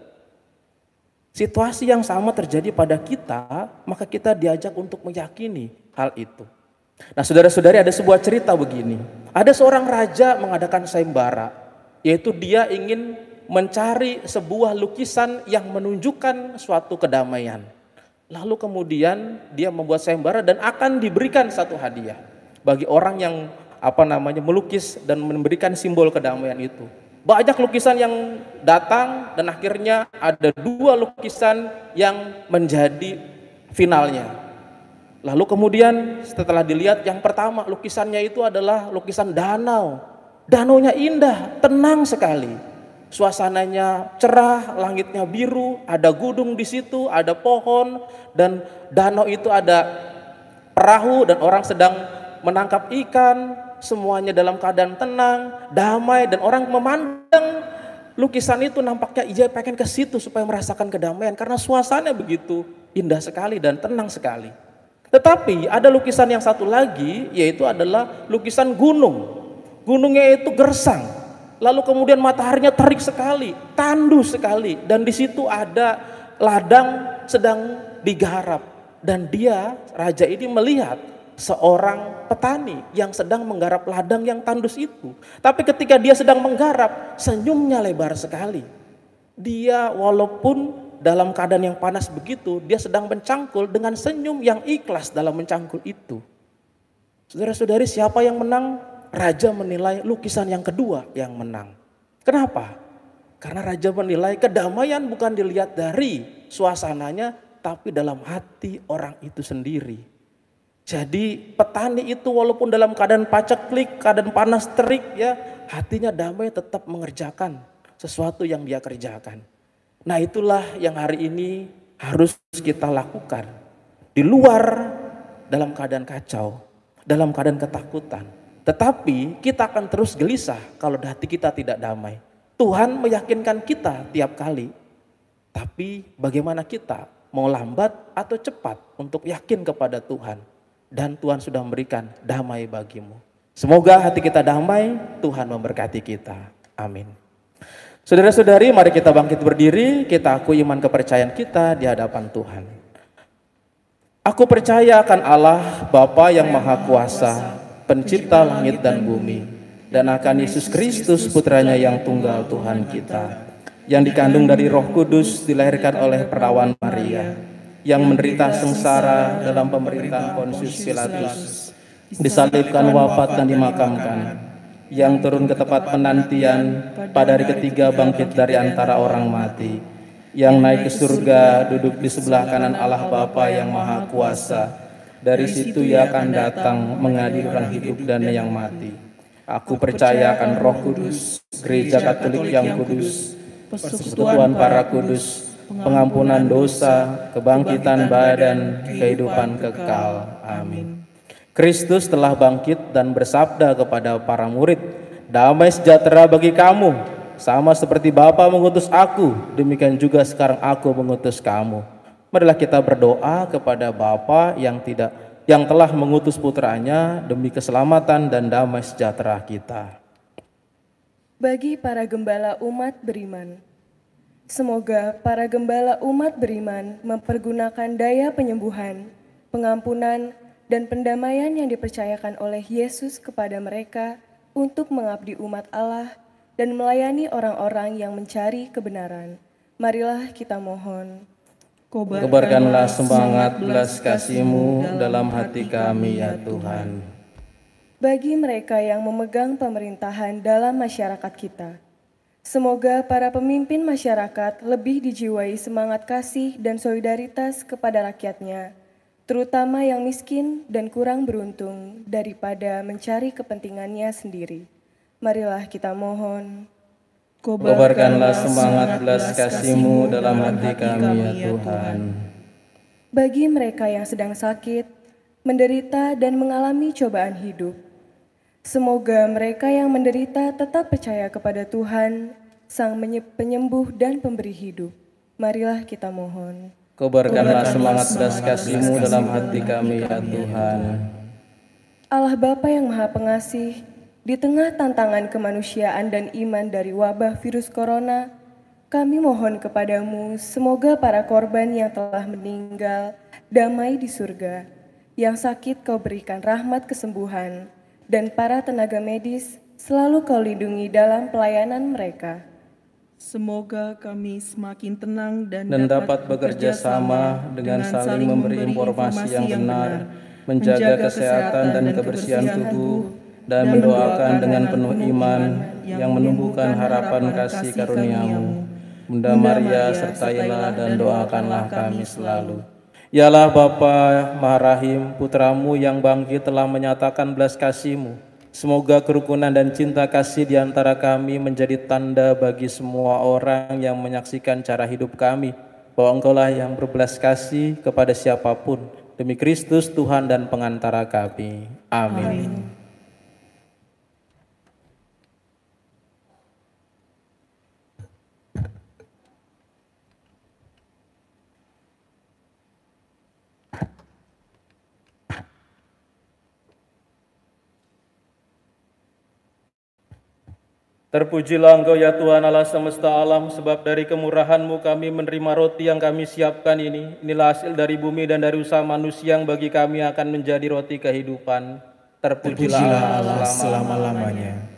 Situasi yang sama terjadi pada kita, maka kita diajak untuk meyakini hal itu. Nah, saudara-saudari, ada sebuah cerita begini. Ada seorang raja mengadakan sayembara, yaitu dia ingin mencari sebuah lukisan yang menunjukkan suatu kedamaian. Lalu kemudian dia membuat sayembara dan akan diberikan satu hadiah bagi orang yang melukis dan memberikan simbol kedamaian itu. Banyak lukisan yang datang dan akhirnya ada 2 lukisan yang menjadi finalnya. Lalu kemudian setelah dilihat yang pertama lukisannya itu adalah lukisan danau. Danaunya indah, tenang sekali. Suasananya cerah, langitnya biru, ada gunung di situ, ada pohon, dan danau itu ada perahu dan orang sedang menangkap ikan. Semuanya dalam keadaan tenang, damai, dan orang memandang lukisan itu nampaknya ia pengen ke situ supaya merasakan kedamaian karena suasana begitu indah sekali dan tenang sekali. Tetapi ada lukisan yang satu lagi, yaitu adalah lukisan gunung. Gunungnya itu gersang, lalu kemudian mataharinya terik sekali, tandus sekali, dan di situ ada ladang sedang digarap, dan dia raja ini melihat seorang petani yang sedang menggarap ladang yang tandus itu. Tapi ketika dia sedang menggarap, senyumnya lebar sekali. Dia walaupun dalam keadaan yang panas begitu, dia sedang mencangkul dengan senyum yang ikhlas dalam mencangkul itu. Saudara-saudari, siapa yang menang? Raja menilai lukisan yang kedua yang menang. Kenapa? Karena raja menilai kedamaian bukan dilihat dari suasananya, tapi dalam hati orang itu sendiri. Jadi petani itu walaupun dalam keadaan paceklik, keadaan panas terik hatinya damai tetap mengerjakan sesuatu yang dia kerjakan. Nah, itulah yang hari ini harus kita lakukan. Di luar dalam keadaan kacau, dalam keadaan ketakutan. Tetapi kita akan terus gelisah kalau hati kita tidak damai. Tuhan meyakinkan kita tiap kali. Tapi bagaimana kita mau lambat atau cepat untuk yakin kepada Tuhan? Dan Tuhan sudah memberikan damai bagimu. Semoga hati kita damai, Tuhan memberkati kita. Amin. Saudara-saudari, mari kita bangkit berdiri, kita akui iman kepercayaan kita di hadapan Tuhan. Aku percaya akan Allah, Bapa yang Maha Kuasa, pencipta langit dan bumi, dan akan Yesus Kristus, putranya yang tunggal Tuhan kita, yang dikandung dari Roh Kudus, dilahirkan oleh perawan Maria, yang menderita sengsara dalam pemerintahan Pontius Pilatus, disalibkan, wafat, dan dimakamkan, yang turun ke tempat penantian, pada hari ketiga bangkit dari antara orang mati, yang naik ke surga, duduk di sebelah kanan Allah Bapa yang Maha Kuasa. Dari situ Ia akan datang mengadili orang hidup dan yang mati. Aku percaya akan Roh Kudus, Gereja Katolik yang kudus, persekutuan para kudus, pengampunan dosa, kebangkitan badan, kehidupan kekal. Amin. Kristus telah bangkit dan bersabda kepada para murid, damai sejahtera bagi kamu. sama seperti Bapa mengutus aku, demikian juga sekarang aku mengutus kamu. Marilah kita berdoa kepada Bapa yang telah mengutus putranya demi keselamatan dan damai sejahtera kita. Bagi para gembala umat beriman, semoga para gembala umat beriman mempergunakan daya penyembuhan, pengampunan, dan pendamaian yang dipercayakan oleh Yesus kepada mereka untuk mengabdi umat Allah dan melayani orang-orang yang mencari kebenaran. Marilah kita mohon. Kobarkanlah semangat belas kasih-Mu dalam hati kami ya Tuhan. Bagi mereka yang memegang pemerintahan dalam masyarakat kita, semoga para pemimpin masyarakat lebih dijiwai semangat kasih dan solidaritas kepada rakyatnya, terutama yang miskin dan kurang beruntung daripada mencari kepentingannya sendiri. Marilah kita mohon. Kobarkanlah semangat belas kasih-Mu dalam hati kami ya Tuhan. Bagi mereka yang sedang sakit, menderita dan mengalami cobaan hidup, semoga mereka yang menderita tetap percaya kepada Tuhan, Sang Penyembuh dan Pemberi hidup. Marilah kita mohon. Kobarkanlah semangat belas kasih-Mu dalam hati kami ya Tuhan. Allah Bapa yang Maha Pengasih, di tengah tantangan kemanusiaan dan iman dari wabah virus corona, kami mohon kepadamu semoga para korban yang telah meninggal damai di surga, yang sakit Kau berikan rahmat kesembuhan, dan para tenaga medis selalu Kau lindungi dalam pelayanan mereka. Semoga kami semakin tenang dan dapat bekerja sama dengan saling memberi informasi yang benar, menjaga kesehatan dan kebersihan tubuh, dan mendoakan dengan penuh iman yang menumbuhkan harapan kasih karunia-Mu. Bunda Maria, sertailah dan doakanlah kami selalu. Yalah Bapa Maha Rahim, Putra-Mu yang bangkit telah menyatakan belas kasih-Mu. Semoga kerukunan dan cinta kasih di antara kami menjadi tanda bagi semua orang yang menyaksikan cara hidup kami, bahwa Engkaulah yang berbelas kasih kepada siapapun, demi Kristus Tuhan dan pengantara kami. Amin. Terpujilah Engkau ya Tuhan Allah semesta alam, sebab dari kemurahan-Mu kami menerima roti yang kami siapkan ini. Inilah hasil dari bumi dan dari usaha manusia yang bagi kami akan menjadi roti kehidupan. Terpujilah Allah selama-lamanya.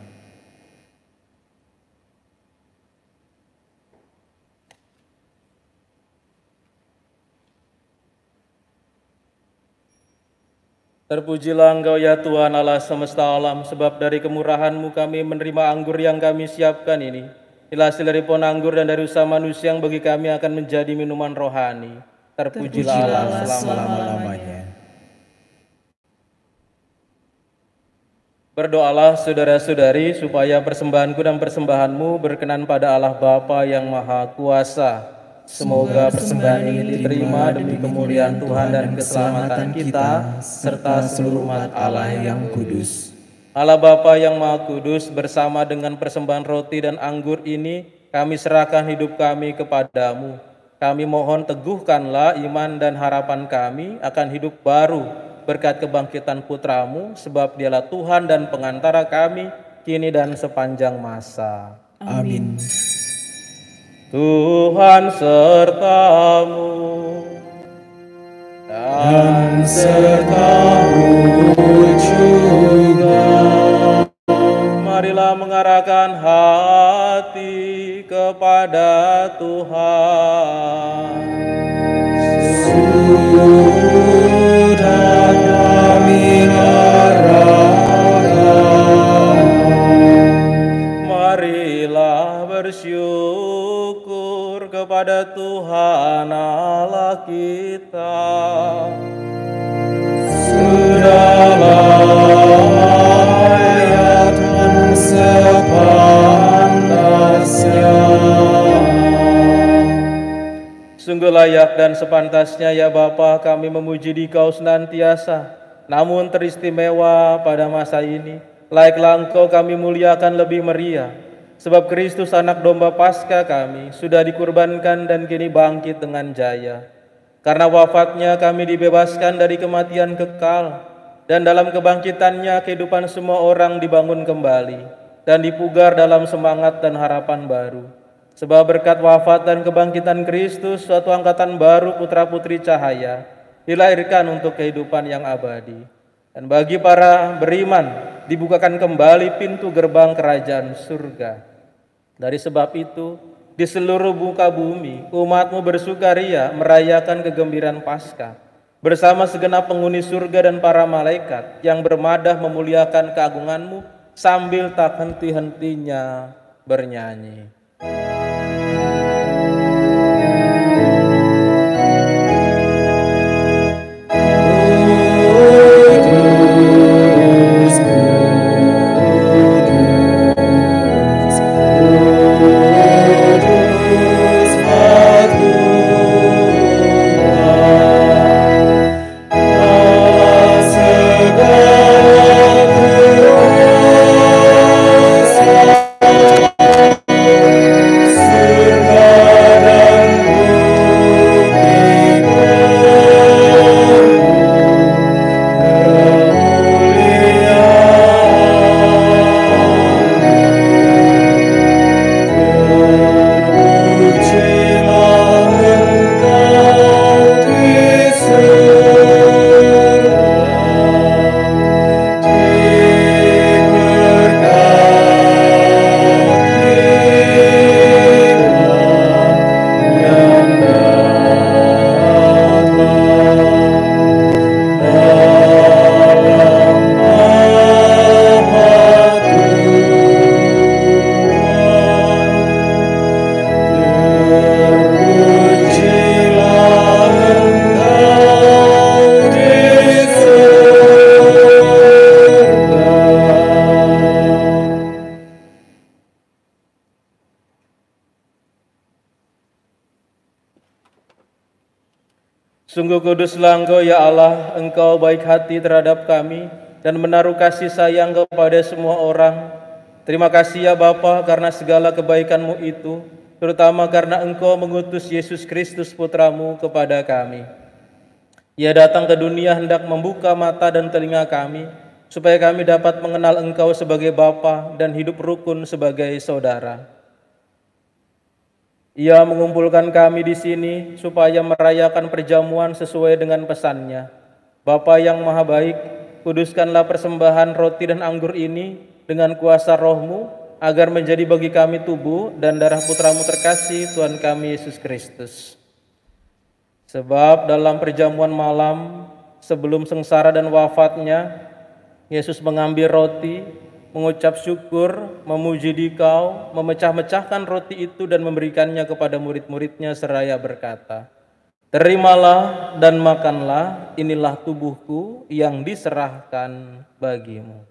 Terpujilah Engkau ya Tuhan Allah semesta alam, sebab dari kemurahan-Mu kami menerima anggur yang kami siapkan ini. Inilah hasil dari pohon anggur dan dari usaha manusia yang bagi kami akan menjadi minuman rohani. Terpujilah Allah selama-lamanya. Berdoalah saudara-saudari supaya persembahanku dan persembahanmu berkenan pada Allah Bapa yang Maha Kuasa. Semoga persembahan ini diterima demi kemuliaan Tuhan dan keselamatan kita, serta seluruh umat Allah yang kudus. Allah Bapa yang Maha Kudus, bersama dengan persembahan roti dan anggur ini, kami serahkan hidup kami kepadamu. Kami mohon teguhkanlah iman dan harapan kami akan hidup baru berkat kebangkitan Putra-Mu, sebab Dialah Tuhan dan pengantara kami, kini dan sepanjang masa. Amin. Tuhan serta-Mu dan serta-Mu juga. Marilah mengarahkan hati kepada Tuhan. Sudah kami arahkan, marilah bersyukur kepada Tuhan Allah kita. Sudahlah dan sepantasnya. Sungguh layak dan sepantasnya ya Bapa kami memuji Dikau senantiasa. Namun teristimewa pada masa ini, laiklah Engkau kami muliakan lebih meriah. Sebab Kristus anak domba Paskah kami sudah dikurbankan dan kini bangkit dengan jaya. Karena wafatnya kami dibebaskan dari kematian kekal, dan dalam kebangkitannya kehidupan semua orang dibangun kembali dan dipugar dalam semangat dan harapan baru. Sebab berkat wafat dan kebangkitan Kristus, suatu angkatan baru putra-putri cahaya dilahirkan untuk kehidupan yang abadi. Dan bagi para beriman dibukakan kembali pintu gerbang kerajaan surga. Dari sebab itu, di seluruh muka bumi, umatmu bersukaria merayakan kegembiraan Paskah bersama segenap penghuni surga dan para malaikat yang bermadah memuliakan keagunganmu sambil tak henti-hentinya bernyanyi. Sungguh kuduslah Engkau ya Allah, Engkau baik hati terhadap kami dan menaruh kasih sayang kepada semua orang. Terima kasih ya Bapa karena segala kebaikan-Mu itu, terutama karena Engkau mengutus Yesus Kristus Putra-Mu kepada kami. Ia datang ke dunia hendak membuka mata dan telinga kami, supaya kami dapat mengenal Engkau sebagai Bapa dan hidup rukun sebagai saudara. Ia mengumpulkan kami di sini supaya merayakan perjamuan sesuai dengan pesan-Nya. Bapa yang Maha Baik, kuduskanlah persembahan roti dan anggur ini dengan kuasa Roh-Mu, agar menjadi bagi kami tubuh dan darah Putra-Mu terkasih, Tuhan kami Yesus Kristus. Sebab dalam perjamuan malam sebelum sengsara dan wafatnya, Yesus mengambil roti, mengucap syukur, memuji Dikau, memecah-mecahkan roti itu dan memberikannya kepada murid-muridnya seraya berkata, "Terimalah dan makanlah, inilah tubuhku yang diserahkan bagimu."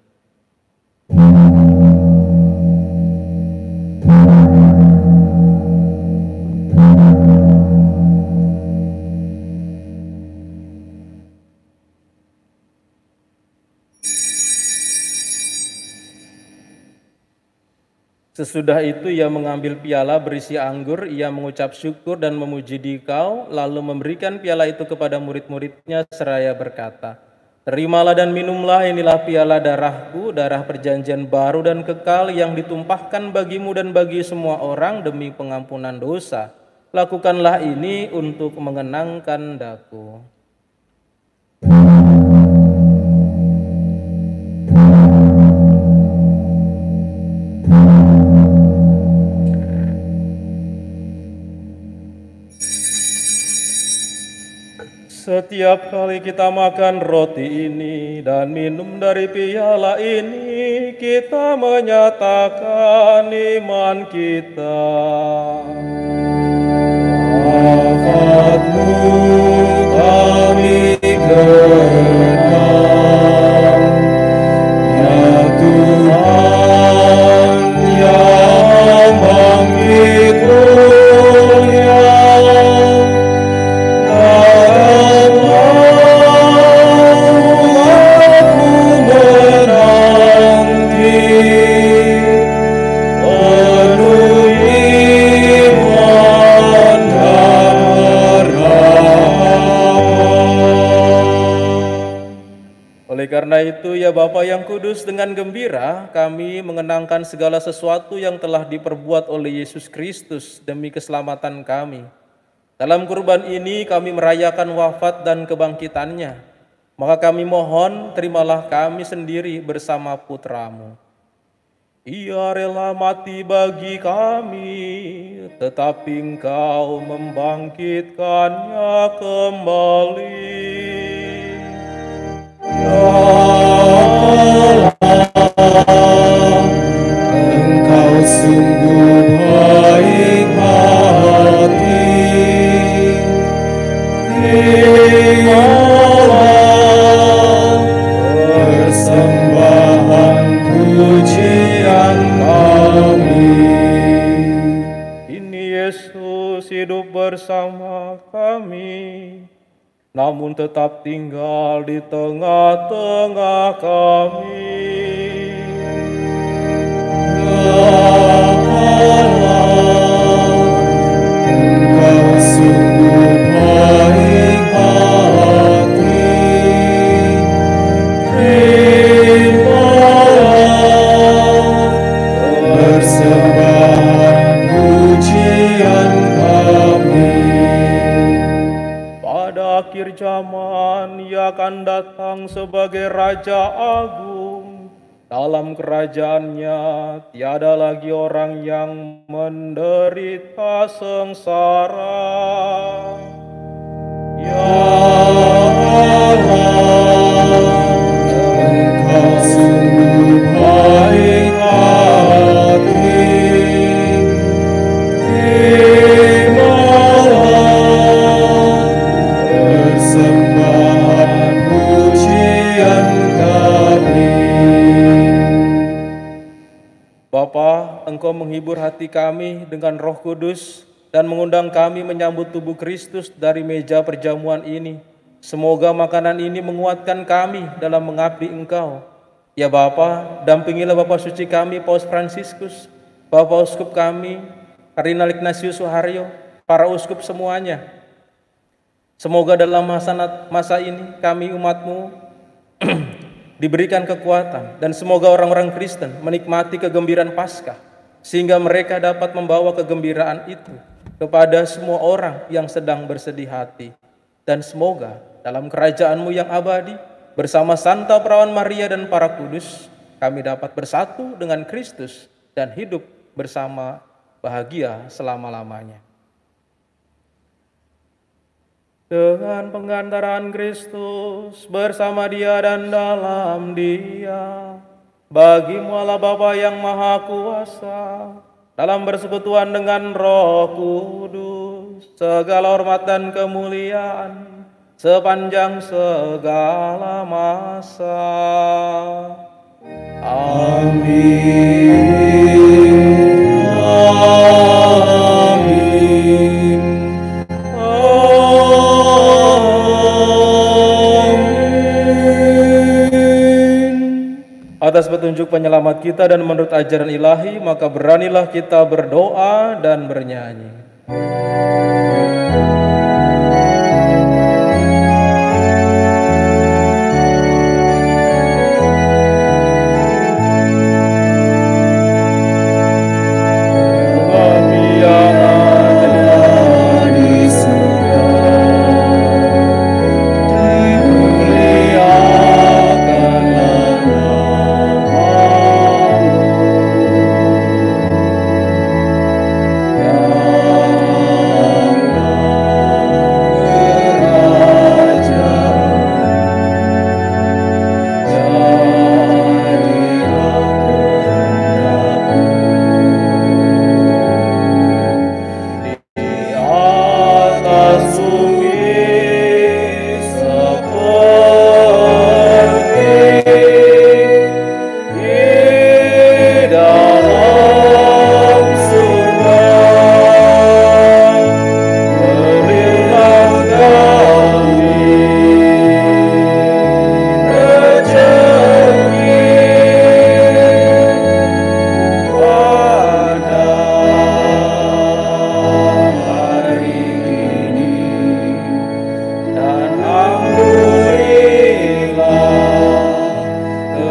Sesudah itu ia mengambil piala berisi anggur, ia mengucap syukur dan memuji Dikau, lalu memberikan piala itu kepada murid-muridnya seraya berkata, "Terimalah dan minumlah, inilah piala darahku, darah perjanjian baru dan kekal yang ditumpahkan bagimu dan bagi semua orang demi pengampunan dosa. Lakukanlah ini untuk mengenangkan daku." Setiap kali kita makan roti ini dan minum dari piala ini, kita menyatakan iman kita. Wafat-Mu kami kenang, ya Tuhan yang bangkit mulia. Oh itu, ya Bapa yang kudus, dengan gembira kami mengenangkan segala sesuatu yang telah diperbuat oleh Yesus Kristus demi keselamatan kami. Dalam kurban ini kami merayakan wafat dan kebangkitannya. Maka kami mohon, terimalah kami sendiri bersama putra-Mu. Ia rela mati bagi kami, tetapi Engkau membangkitkannya kembali. Ya Allah, Engkau sungguh baik hati. Terimalah persembahan pujian kami. Ini Yesus hidup bersama kami, namun tetap tinggal di tengah-tengah kami. Ya Allah, Engkau sungguh baik hati. Terimalah persembahan pujian kami. Pada akhir zaman Ia akan datang sebagai Raja Agung. Dalam kerajaannya tiada lagi orang yang menderita sengsara. Ya Allah, Engkau sungguh baik hati. Terimalah persembahan pujian kami. Bapa, Engkau menghibur hati kami dengan Roh Kudus dan mengundang kami menyambut tubuh Kristus dari meja perjamuan ini. Semoga makanan ini menguatkan kami dalam mengabdi Engkau. Ya Bapa, dampingilah Bapak suci kami, Paus Fransiskus, Bapak Uskup kami, Kardinal Ignatius Suharyo, para uskup semuanya. Semoga dalam masa ini kami umat-Mu diberikan kekuatan, dan semoga orang-orang Kristen menikmati kegembiraan Paskah, sehingga mereka dapat membawa kegembiraan itu kepada semua orang yang sedang bersedih hati. Dan semoga dalam kerajaan-Mu yang abadi, bersama Santa Perawan Maria dan para kudus, kami dapat bersatu dengan Kristus dan hidup bersama bahagia selama-lamanya. Dengan pengantaran Kristus bersama Dia dan dalam Dia, bagi-Mu Allah Bapa yang Maha Kuasa, dalam persekutuan dengan Roh Kudus, segala hormat dan kemuliaan sepanjang segala masa. Amin. Amin. Atas petunjuk penyelamat kita dan menurut ajaran ilahi, maka beranilah kita berdoa dan bernyanyi.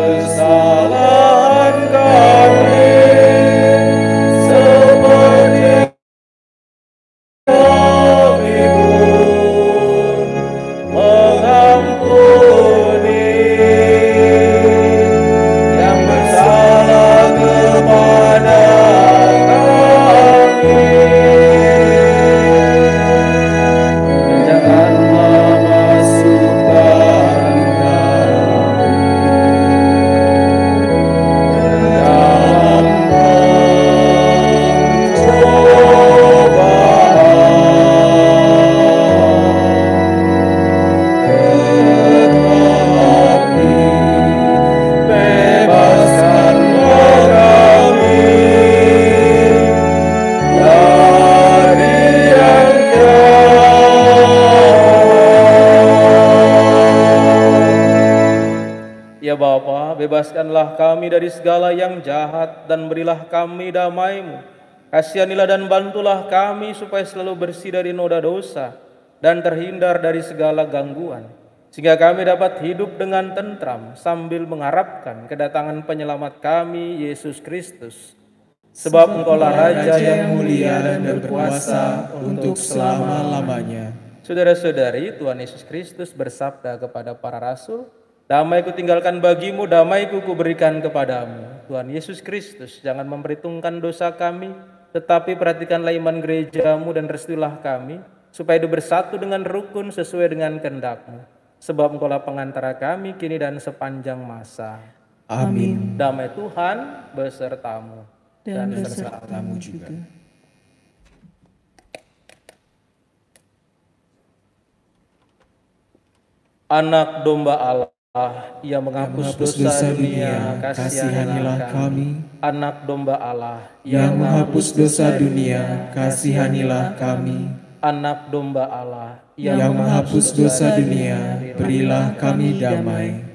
kesalahan kami, seperti kami pun mengampuni yang bersalah kepada kami. Janganlah masukkan kami dalam tetapi bebaskanlah kami dari yang jahat. Ya Bapa, bebaskanlah kami dari segala yang jahat dan berilah kami damai-Mu. Kasihanilah dan bantulah kami supaya selalu bersih dari noda dosa dan terhindar dari segala gangguan, sehingga kami dapat hidup dengan tentram sambil mengharapkan kedatangan penyelamat kami, Yesus Kristus. Sebab Engkaulah Raja yang mulia dan berkuasa untuk selama-lamanya. Saudara-saudari, Tuhan Yesus Kristus bersabda kepada para rasul, "Damai kutinggalkan bagimu, damai-Ku kuberikan kepadamu." Tuhan Yesus Kristus jangan memperhitungkan dosa kami, tetapi perhatikanlah iman gerejamu dan restuilah kami, supaya hidup bersatu dengan rukun sesuai dengan kehendak-Mu. Sebab Engkaulah pengantara kami kini dan sepanjang masa. Amin. Damai Tuhan besertamu. Dan Besertamu juga. Anak domba Allah yang menghapus dosa dunia, kasihanilah kami. Anak domba Allah Yang menghapus dosa dunia, kasihanilah kami. Anak domba Allah Yang menghapus dosa dunia, berilah kami damai.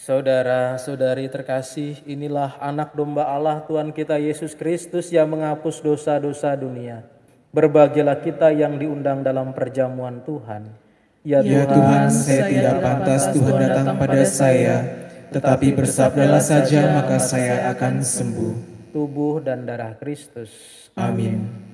Saudara-saudari terkasih, inilah anak domba Allah Tuhan kita Yesus Kristus yang menghapus dosa-dosa dunia. Berbahagialah kita yang diundang dalam perjamuan Tuhan. Ya Tuhan, saya tidak pantas Tuhan datang pada saya, tetapi bersabdalah saja maka saya akan sembuh. Tubuh dan darah Kristus. Amin.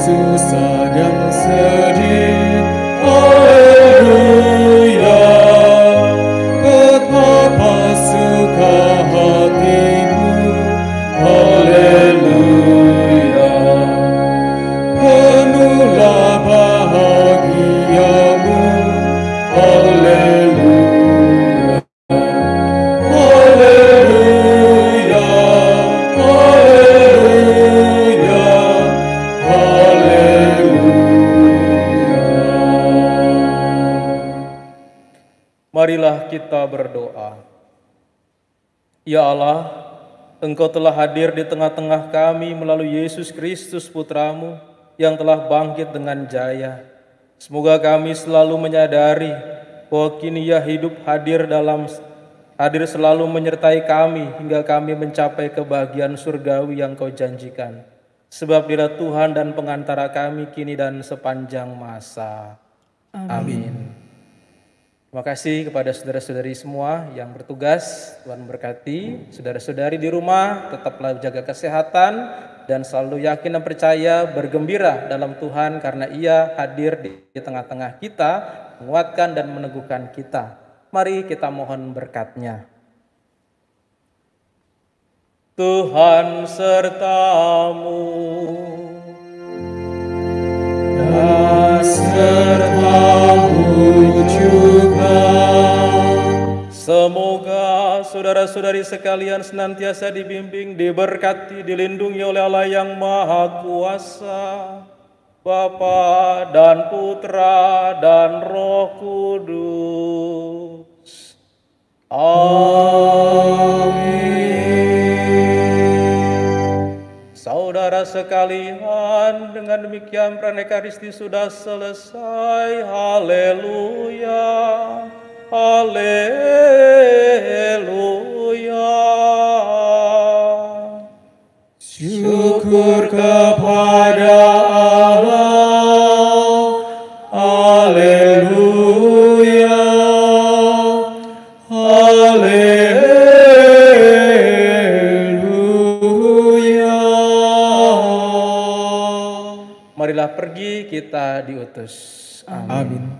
susah dan sedih. Haleluya, betapa suka hatimu. Haleluya, penuhlah bahagiamu. Haleluya, haleluya, haleluya, haleluya. Marilah kita berdoa. Ya Allah, Engkau telah hadir di tengah-tengah kami melalui Yesus Kristus Putramu yang telah bangkit dengan jaya. Semoga kami selalu menyadari bahwa kini Ia hidup hadir selalu menyertai kami hingga kami mencapai kebahagiaan surgawi yang Kau janjikan. Sebab Dia Tuhan dan pengantara kami kini dan sepanjang masa. Amin. Terima kasih kepada saudara-saudari semua yang bertugas. Tuhan berkati. Saudara-saudari di rumah tetaplah jaga kesehatan dan selalu yakin dan percaya, bergembira dalam Tuhan karena Ia hadir di tengah-tengah kita, menguatkan dan meneguhkan kita. Mari kita mohon berkat-Nya. Tuhan sertamu Dan sertamu juga. Semoga saudara-saudari sekalian senantiasa dibimbing, diberkati, dilindungi oleh Allah yang Maha Kuasa, Bapa dan Putra dan Roh Kudus. Amin. Saudara sekalian, dengan demikian Pranekaristi sudah selesai. Haleluya. Haleluya. Syukur kepada Allah. Haleluya. Haleluya. Marilah pergi, kita diutus. Amin.